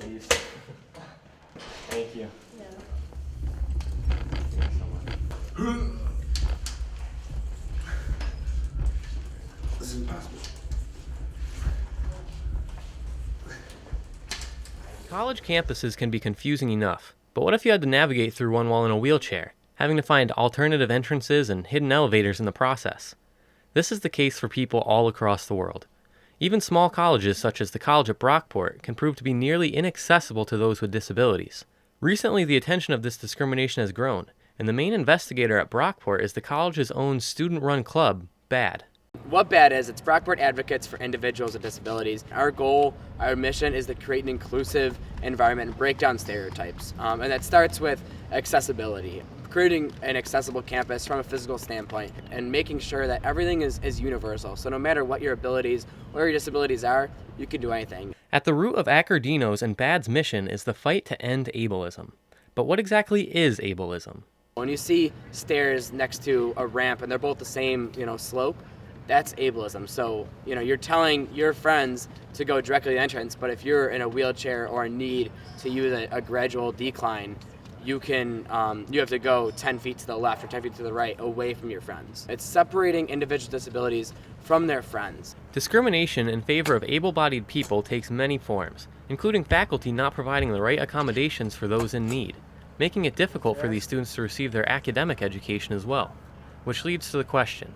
please. Thank you. Yeah. Thank you so much. This is impossible. College campuses can be confusing enough, but what if you had to navigate through one while in a wheelchair, having to find alternative entrances and hidden elevators in the process? This is the case for people all across the world. Even small colleges such as the college at Brockport can prove to be nearly inaccessible to those with disabilities. Recently, the attention of this discrimination has grown, and the main investigator at Brockport is the college's own student-run club, BAD. What BAD is, it's Brockport Advocates for Individuals with Disabilities. Our goal, our mission is to create an inclusive environment and break down stereotypes. And that starts with accessibility, creating an accessible campus from a physical standpoint and making sure that everything is universal. So no matter what your abilities or your disabilities are, you can do anything. At the root of Accordino's and BAD's mission is the fight to end ableism. But what exactly is ableism? When you see stairs next to a ramp and they're both the same, slope, that's ableism. So, you're telling your friends to go directly to the entrance, but if you're in a wheelchair or in need to use a gradual decline, you have to go 10 feet to the left or 10 feet to the right away from your friends. It's separating individual disabilities from their friends. Discrimination in favor of able-bodied people takes many forms, including faculty not providing the right accommodations for those in need, making it difficult for these students to receive their academic education as well. Which leads to the question,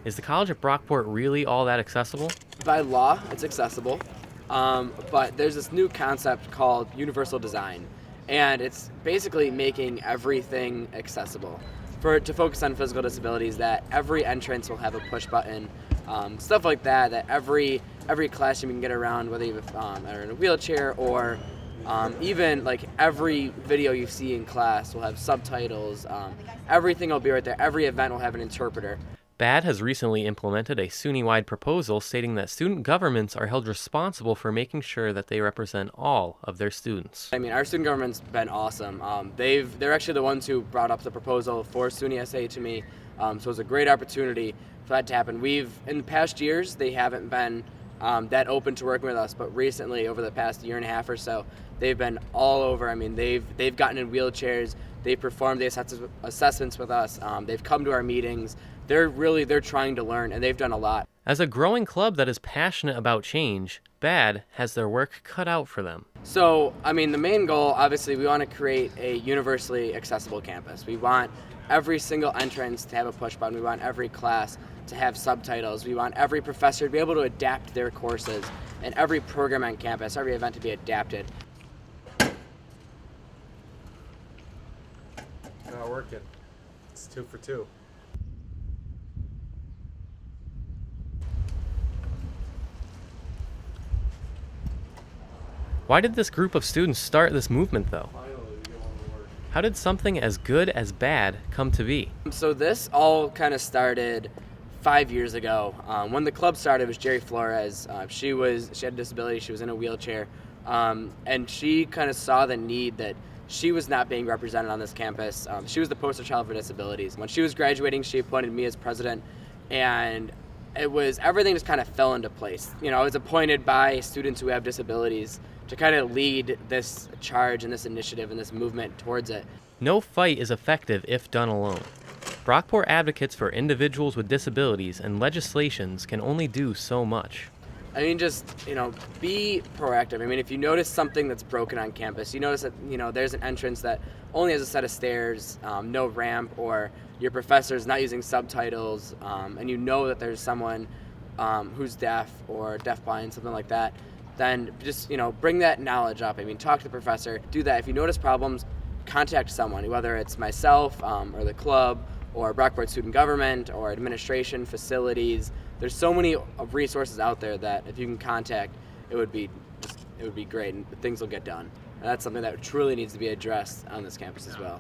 is the college at Brockport really all that accessible? By law, it's accessible, but there's this new concept called universal design, and it's basically making everything accessible. To focus on physical disabilities, that every entrance will have a push button, stuff like that, that every classroom you can get around, whether you are in a wheelchair or even like every video you see in class will have subtitles, everything will be right there, every event will have an interpreter. BAD has recently implemented a SUNY-wide proposal stating that student governments are held responsible for making sure that they represent all of their students. Our student government's been awesome. They're actually the ones who brought up the proposal for SUNY SA to me, so it was a great opportunity for that to happen. In the past years, they haven't been that open to working with us, but recently, over the past year and a half or so, they've been all over. They've gotten in wheelchairs, they've performed the assessments with us, they've come to our meetings. They're trying to learn, and they've done a lot. As a growing club that is passionate about change, BAD has their work cut out for them. So, the main goal, obviously, we want to create a universally accessible campus. We want every single entrance to have a push button. We want every class to have subtitles. We want every professor to be able to adapt their courses, and every program on campus, every event to be adapted. Not working. It's 2 for 2. Why did this group of students start this movement, though? How did something as good as BAD come to be? So this all kind of started 5 years ago. When the club started, it was Jerry Flores. She had a disability, she was in a wheelchair, and she kind of saw the need that she was not being represented on this campus. She was the poster child for disabilities. When she was graduating, she appointed me as president, and everything just kind of fell into place. I was appointed by students who have disabilities to kind of lead this charge and this initiative and this movement towards it. No fight is effective if done alone. Brockport Advocates for Individuals with Disabilities and legislations can only do so much. Just, be proactive. If you notice something that's broken on campus, you notice that, there's an entrance that only has a set of stairs, no ramp, or your professor's not using subtitles, and you know that there's someone who's deaf or deafblind, something like that, then just, bring that knowledge up. Talk to the professor, do that. If you notice problems, contact someone, whether it's myself or the club or Brockport student government or administration, facilities. There's so many resources out there that if you can contact, it would be great and things will get done. And that's something that truly needs to be addressed on this campus as well.